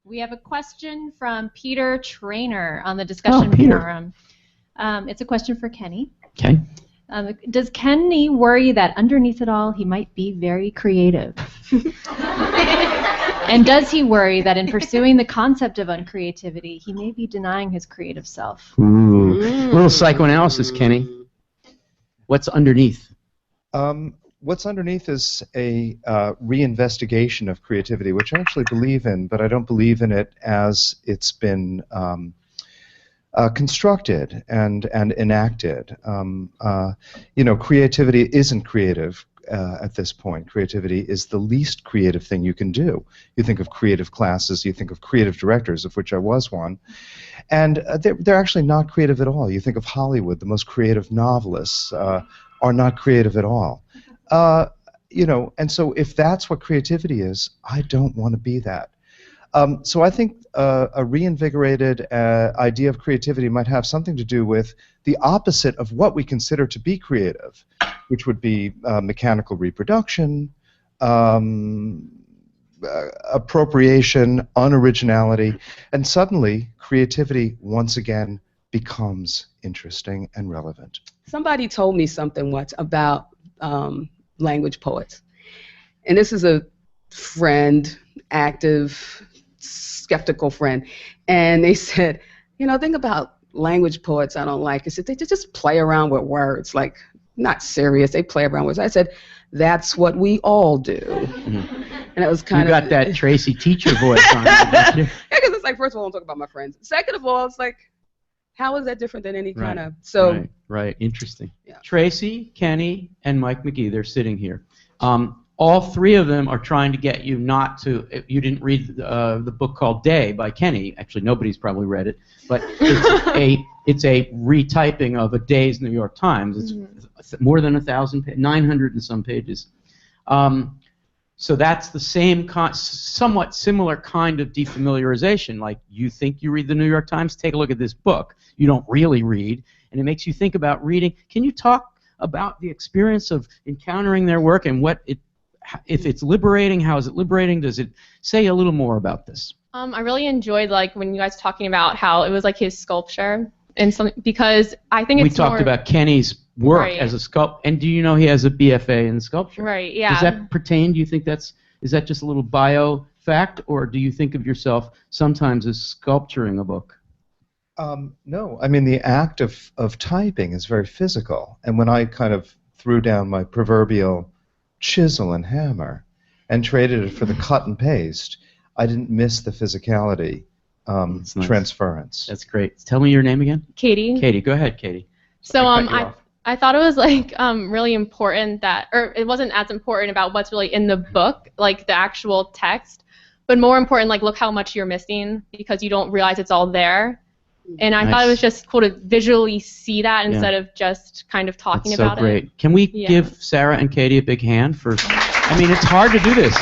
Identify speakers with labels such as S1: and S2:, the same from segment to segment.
S1: We have a question from Peter Trainer on the discussion forum. It's a question for Kenny.
S2: Okay.
S1: Does Kenny worry that underneath it all he might be very creative? And does he worry that in pursuing the concept of uncreativity, he may be denying his creative self?
S2: Ooh. Little psychoanalysis, Kenny. What's underneath?
S3: What's underneath is a reinvestigation of creativity, which I actually believe in, but I don't believe in it as it's been constructed and enacted. Creativity isn't creative at this point. Creativity is the least creative thing you can do. You think of creative classes, you think of creative directors, of which I was one, and they're actually not creative at all. You think of Hollywood, the most creative novelists are not creative at all. And so if that's what creativity is, I don't want to be that. So I think a reinvigorated idea of creativity might have something to do with the opposite of what we consider to be creative, which would be mechanical reproduction, appropriation, unoriginality, and suddenly creativity once again becomes interesting and relevant.
S4: Somebody told me something once about language poets. And this is a friend, active, skeptical friend. And they said, think about language poets I don't like. I said, they just play around with words, like, not serious. They play around with words. I said, that's what we all do. Mm-hmm. And it was kind of...
S2: You got that Tracie teacher voice on it.
S4: Yeah, because it's like, first of all, I don't talk about my friends. Second of all, it's like, how is that different than any kind of... So
S2: Right. Interesting.
S4: Yeah.
S2: Tracie, Kenny, and Mike Magee, they're sitting here. All three of them are trying to get you not to... You didn't read the book called Day by Kenny. Actually, nobody's probably read it. But it's a retyping of a day's New York Times. It's more than 1,000, 900 and some pages. So that's the same, somewhat similar kind of defamiliarization. Like, you think you read the New York Times? Take a look at this book. You don't really read, and it makes you think about reading. Can you talk about the experience of encountering their work and if it's liberating? How is it liberating? Does it say a little more about this?
S5: I really enjoyed when you guys were talking about how it was like his sculpture, and because I think
S2: we talked about Kenny's work as a sculptor, and do you know he has a BFA in sculpture?
S5: Right. Yeah.
S2: Does that pertain? Do you think is that just a little bio fact, or do you think of yourself sometimes as sculpturing a book?
S3: No, I mean the act of typing is very physical, and when I kind of threw down my proverbial chisel and hammer and traded it for the cut and paste, I didn't miss the physicality
S2: That's nice.
S3: Transference.
S2: That's great. Tell me your name again.
S5: Katie.
S2: Katie, go ahead, Katie.
S5: So I thought it was really important or it wasn't as important about what's really in the book, like the actual text, but more important, look how much you're missing because you don't realize it's all there. And I thought it was just cool to visually see that instead of just kind of talking about it.
S2: That's so great. Can we give Sarah and Katie a big hand for? I mean, it's hard to do this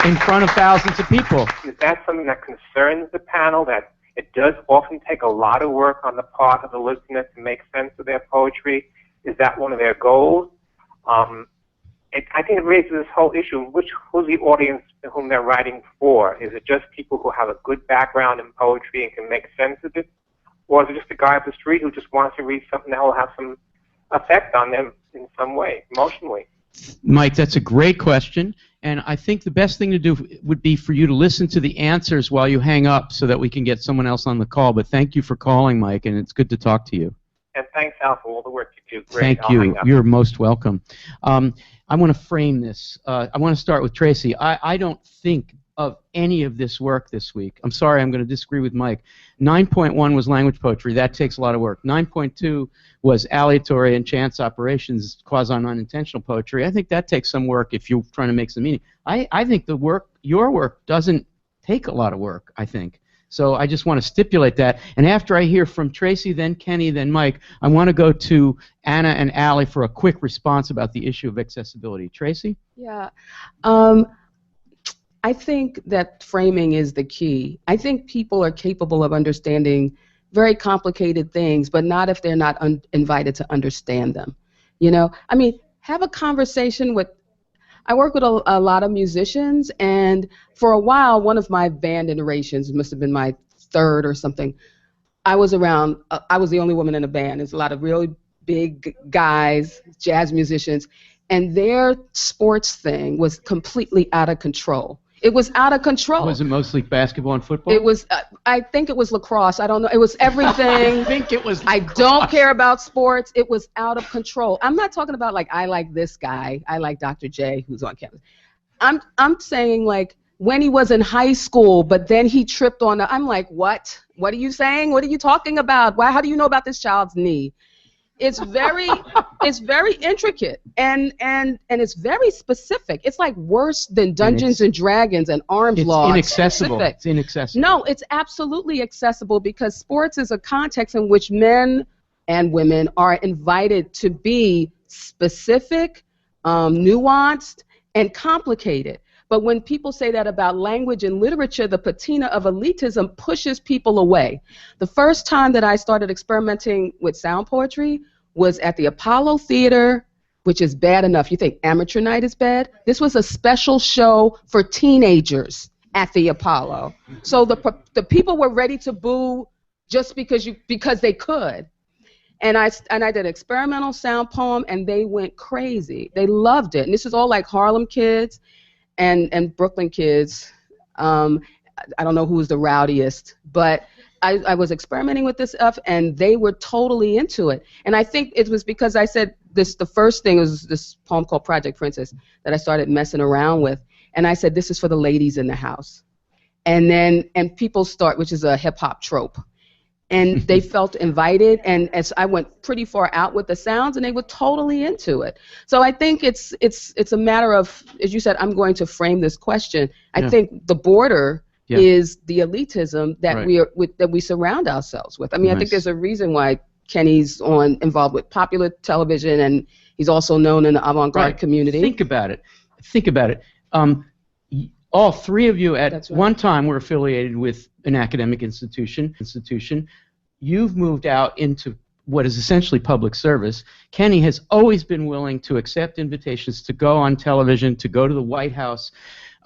S2: in front of thousands of people.
S6: Is that something that concerns the panel, that it does often take a lot of work on the part of the listener to make sense of their poetry? Is that one of their goals? I think it raises this whole issue, who's the audience whom they're writing for? Is it just people who have a good background in poetry and can make sense of it? Or is it just a guy up the street who just wants to read something that will have some effect on them in some way, emotionally?
S2: Mike, that's a great question, and I think the best thing to do would be for you to listen to the answers while you hang up so that we can get someone else on the call. But thank you for calling, Mike, and it's good to talk to you.
S6: And thanks, Al, for all the work you do. Great.
S2: Thank you. You're most welcome. I want to frame this. I want to start with Tracie. I don't think of any of this work this week. I'm sorry, I'm going to disagree with Mike. 9.1 was language poetry. That takes a lot of work. 9.2 was aleatory and chance operations, quasi-non-intentional poetry. I think that takes some work if you're trying to make some meaning. I think your work doesn't take a lot of work, I think. So I just want to stipulate that. And after I hear from Tracie, then Kenny, then Mike, I want to go to Anna and Allie for a quick response about the issue of accessibility. Tracie?
S4: Yeah. I think that framing is the key. I think people are capable of understanding very complicated things, but not if they're not invited to understand them. You know, I mean, have a conversation with I work with a lot of musicians, and for a while, one of my band iterations, must have been my third or something, I was around, I was the only woman in the band. There's a lot of really big guys, jazz musicians, and their sports thing was completely out of control. It was out of control.
S2: Was it mostly basketball and football?
S4: It was, I think it was lacrosse. I don't know. It was everything.
S2: I think it was lacrosse.
S4: I don't care about sports. It was out of control. I'm not talking about like I like this guy. I like Dr. J, who's on campus. I'm saying like when he was in high school, but then he tripped on the, I'm like, what? What are you saying? What are you talking about? Why? How do you know about this child's knee? It's very intricate and it's very specific. It's like worse than Dungeons and Dragons and arms law.
S2: It's inaccessible. It's inaccessible.
S4: No, it's absolutely accessible because sports is a context in which men and women are invited to be specific, nuanced, and complicated. But when people say that about language and literature, the patina of elitism pushes people away. The first time that I started experimenting with sound poetry was at the Apollo Theater, which is bad enough. You think amateur night is bad? This was a special show for teenagers at the Apollo. So the people were ready to boo just because they could. And I did an experimental sound poem, and they went crazy. They loved it. And this is all like Harlem kids and Brooklyn kids. I don't know who was the rowdiest, but I was experimenting with this stuff, and they were totally into it. And I think it was because I said this, the first thing was this poem called Project Princess that I started messing around with. And I said, this is for the ladies in the house. And people start, which is a hip-hop trope. And they felt invited, and as I went pretty far out with the sounds, and they were totally into it. So I think it's a matter of, as you said, I'm going to frame this question. I think the border is the elitism that we surround ourselves with. I mean, I think there's a reason why Kenny's involved with popular television, and he's also known in the avant-garde community.
S2: Think about it. All three of you at one time were affiliated with an academic institution. You've moved out into what is essentially public service. Kenny has always been willing to accept invitations to go on television, to go to the White House,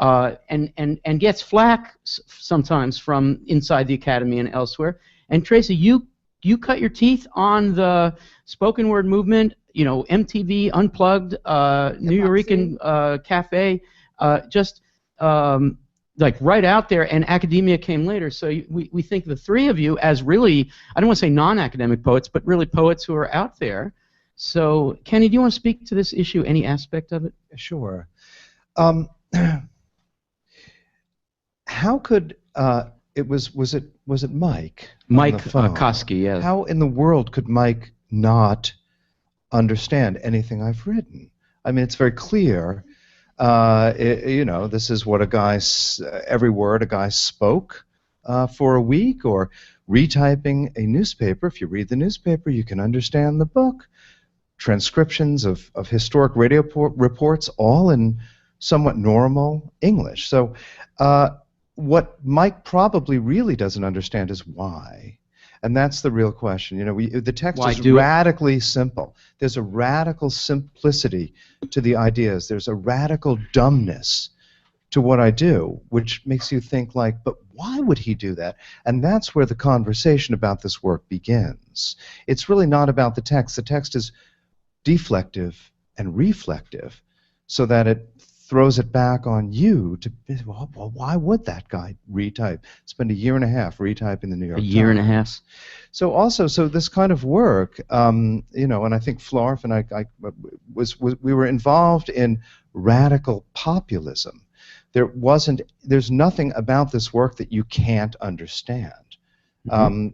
S2: and gets flack sometimes from inside the academy and elsewhere. And Tracie, you cut your teeth on the spoken word movement, you know, MTV Unplugged, New Yorican Cafe, like right out there, and academia came later. So we think the three of you as really, I don't want to say non-academic poets, but really poets who are out there. So Kenny, do you want to speak to this issue, any aspect of it?
S3: Sure. How could was it Mike?
S2: Mike Koski, yeah.
S3: How in the world could Mike not understand anything I've written? I mean, it's very clear. You know, this is what every word a guy spoke for a week, or retyping a newspaper. If you read the newspaper, you can understand the book. Transcriptions of historic radio reports, all in somewhat normal English. So what Mike probably really doesn't understand is why. And that's the real question. You know, the text is radically simple. There's a radical simplicity to the ideas. There's a radical dumbness to what I do, which makes you think like, but why would he do that? And that's where the conversation about this work begins. It's really not about the text. The text is deflective and reflective, so that it throws it back on you to, well, why would that guy retype? Spend a year and a half retyping the New York Times.
S2: A year and a half.
S3: So this kind of work, you know, and I think Flarf and I we were involved in radical populism. There's nothing about this work that you can't understand.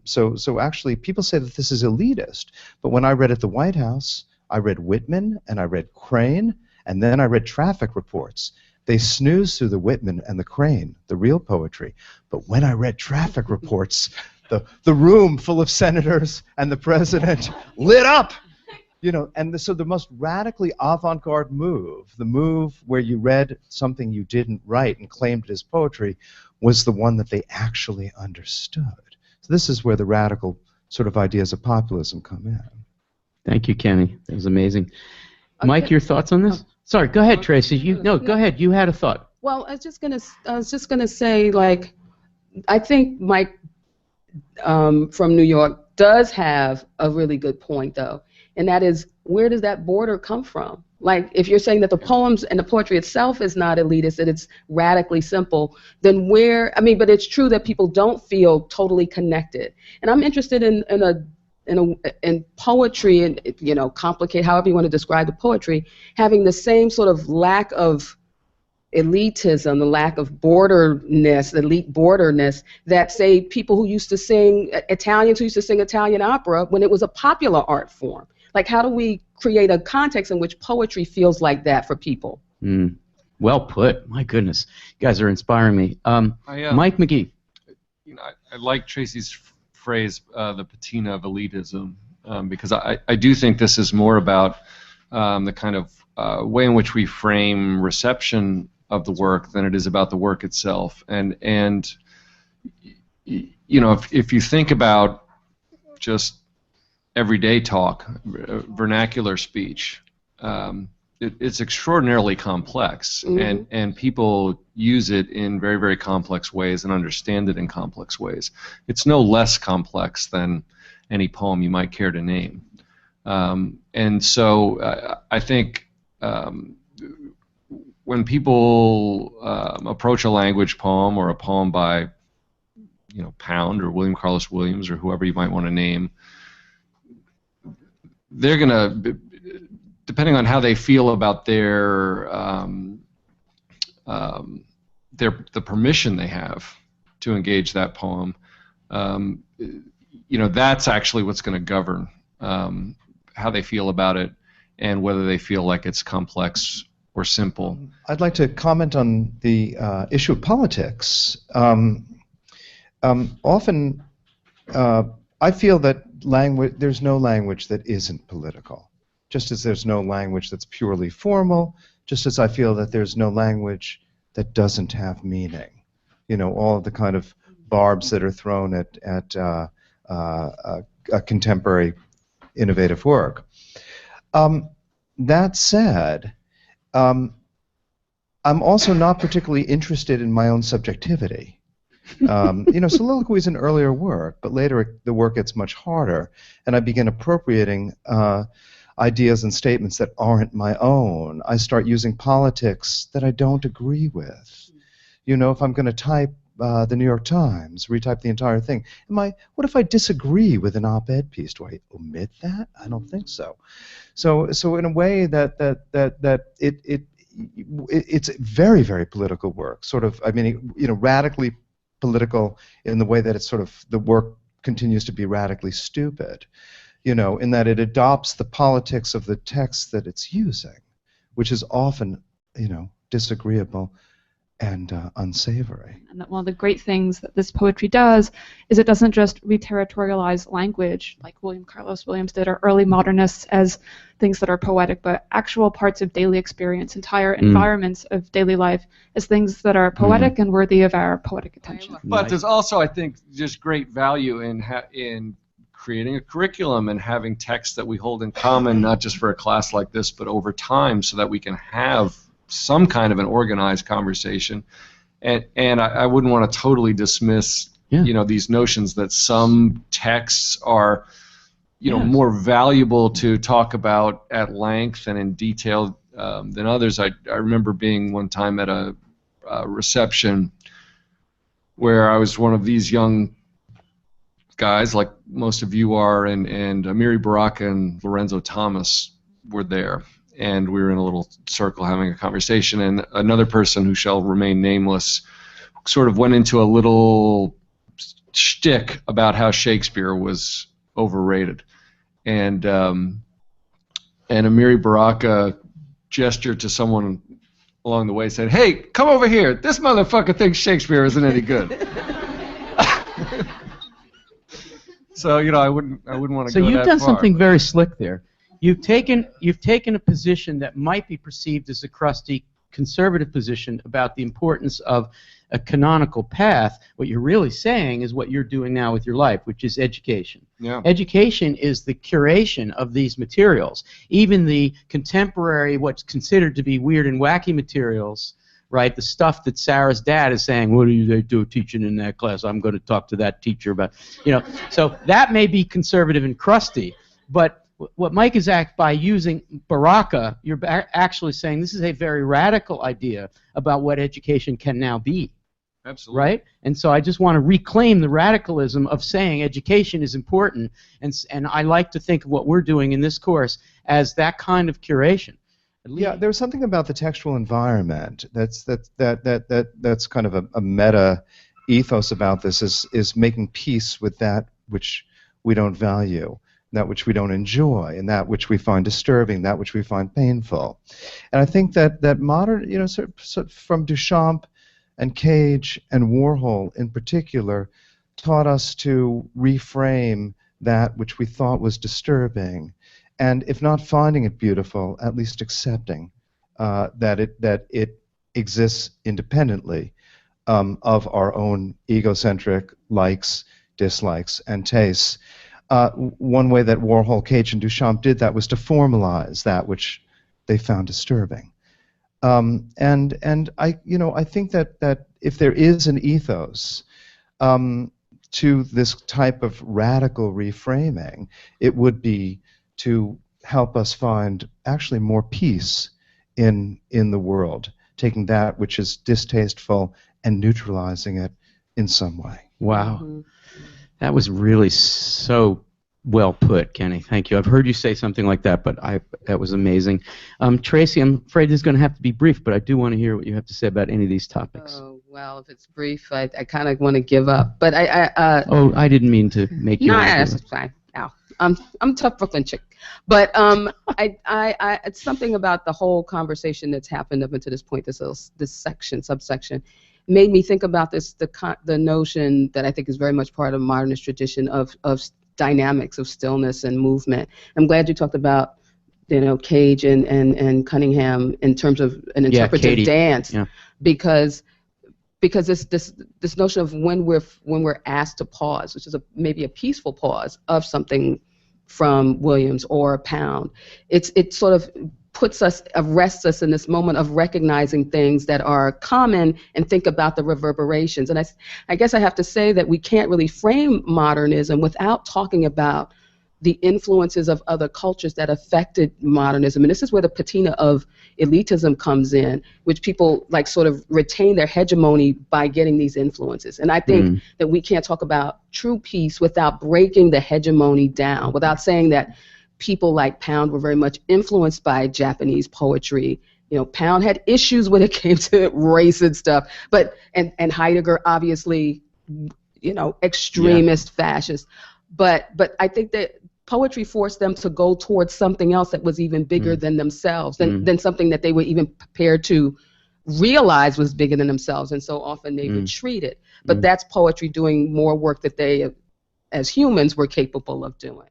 S3: So actually, people say that this is elitist, but when I read at the White House, I read Whitman and I read Crane, and then I read traffic reports. They snooze through the Whitman and the Crane, the real poetry. But when I read traffic reports, the room full of senators and the president lit up. You know, and so the most radically avant-garde move, the move where you read something you didn't write and claimed it as poetry, was the one that they actually understood. So this is where the radical sort of ideas of populism come in.
S2: Thank you, Kenny. That was amazing. Mike, your thoughts on this? Sorry, go ahead, Tracie. Go ahead. You had a thought.
S4: Well, I was just gonna say, like, I think Mike from New York does have a really good point, though, and that is, where does that border come from? Like, if you're saying that the poems and the poetry itself is not elitist, that it's radically simple, then where? I mean, but it's true that people don't feel totally connected, and I'm interested in poetry, and, you know, complicate, however you want to describe the poetry, having the same sort of lack of elitism, the lack of elite borderness that, say, people who used to sing, Italians who used to sing Italian opera when it was a popular art form. Like, how do we create a context in which poetry feels like that for people?
S2: Well put. My goodness. You guys are inspiring me. Mike Magee.
S7: You know, I like Tracie's phrase, the patina of elitism, because I do think this is more about the kind of way in which we frame reception of the work than it is about the work itself. And you know, if you think about just everyday talk, vernacular speech, it's extraordinarily complex, and people use it in very, very complex ways and understand it in complex ways. It's no less complex than any poem you might care to name. And so I think when people approach a language poem or a poem by, you know, Pound or William Carlos Williams or whoever you might want to name, they're going to, depending on how they feel about the permission they have to engage that poem, you know, that's actually what's going to govern how they feel about it and whether they feel like it's complex or simple.
S3: I'd like to comment on the issue of politics. Often, I feel that there's no language that isn't political. Just as there's no language that's purely formal, just as I feel that there's no language that doesn't have meaning. You know, all of the kind of barbs that are thrown at a contemporary innovative work. That said, I'm also not particularly interested in my own subjectivity. You know, soliloquy is an earlier work, but later the work gets much harder, and I begin appropriating ideas and statements that aren't my own. I start using politics that I don't agree with. You know, if I'm going to type the New York Times, retype the entire thing, what if I disagree with an op-ed piece? Do I omit that? I don't think so. So in a way it's very, very political work. Sort of, I mean, you know, radically political in the way that it's sort of, the work continues to be radically stupid. You know, in that it adopts the politics of the text that it's using, which is often, you know, disagreeable and unsavory.
S8: And that one of the great things that this poetry does is it doesn't just reterritorialize language like William Carlos Williams did, or early modernists, as things that are poetic, but actual parts of daily experience, entire environments of daily life, as things that are poetic and worthy of our poetic attention.
S7: But there's also, I think, just great value in creating a curriculum and having texts that we hold in common, not just for a class like this, but over time, so that we can have some kind of an organized conversation. And I wouldn't want to totally dismiss, you know, these notions that some texts are, you know, more valuable to talk about at length and in detail than others. I remember being one time at a reception where I was one of these young guys, like most of you are, and Amiri Baraka and Lorenzo Thomas were there, and we were in a little circle having a conversation, and another person who shall remain nameless sort of went into a little shtick about how Shakespeare was overrated, and Amiri Baraka gestured to someone along the way, said, "Hey, come over here. This motherfucker thinks Shakespeare isn't any good." So, you know, I wouldn't want to go that far.
S2: So you've done something very slick there. You've taken a position that might be perceived as a crusty conservative position about the importance of a canonical path, what you're really saying is what you're doing now with your life, which is education.
S7: Yeah.
S2: Education is the curation of these materials. Even the contemporary, what's considered to be weird and wacky materials, right? The stuff that Sarah's dad is saying, what do they do teaching in that class? I'm going to talk to that teacher about, So that may be conservative and crusty, but what Mike is by using Baraka, you're actually saying this is a very radical idea about what education can now be.
S7: Absolutely.
S2: Right? And so I just want to reclaim the radicalism of saying education is important, and I like to think of what we're doing in this course as that kind of curation.
S3: Yeah, there's something about the textual environment that's kind of a meta ethos about this is making peace with that which we don't value, that which we don't enjoy, and that which we find disturbing, that which we find painful. And I think that modern, sort of from Duchamp and Cage and Warhol in particular, taught us to reframe that which we thought was disturbing, and if not finding it beautiful, at least accepting that it exists independently of our own egocentric likes, dislikes, and tastes. One way that Warhol, Cage, and Duchamp did that was to formalize that which they found disturbing. And I think that if there is an ethos to this type of radical reframing, it would be to help us find actually more peace in the world, taking that which is distasteful and neutralizing it in some way.
S2: Wow. Mm-hmm. That was really so well put, Kenny. Thank you. I've heard you say something like that, but that was amazing. Tracie, I'm afraid this is going to have to be brief, but I do want to hear what you have to say about any of these topics.
S4: Oh, well, if it's brief, I kind of want to give up. But
S2: I didn't mean to make you.
S4: No, that's fine. Ow. I'm a tough Brooklyn chick. But it's something about the whole conversation that's happened up until this point, this subsection, made me think about the notion that I think is very much part of modernist tradition of dynamics, of stillness and movement. I'm glad you talked about Cage and Cunningham in terms of an interpretive dance, because this notion of when we're asked to pause, which is maybe a peaceful pause of something from Williams or Pound, it sort of arrests us in this moment of recognizing things that are common and think about the reverberations. And I guess I have to say that we can't really frame modernism without talking about the influences of other cultures that affected modernism. And this is where the patina of elitism comes in, which people sort of retain their hegemony by getting these influences. And I think that we can't talk about true peace without breaking the hegemony down, without saying that people like Pound were very much influenced by Japanese poetry. Pound had issues when it came to race and stuff, and Heidegger obviously, extremist fascist. But I think that poetry forced them to go towards something else that was even bigger than themselves, than something that they were even prepared to realize was bigger than themselves, and so often they retreated. But that's poetry doing more work that they, as humans, were capable of doing.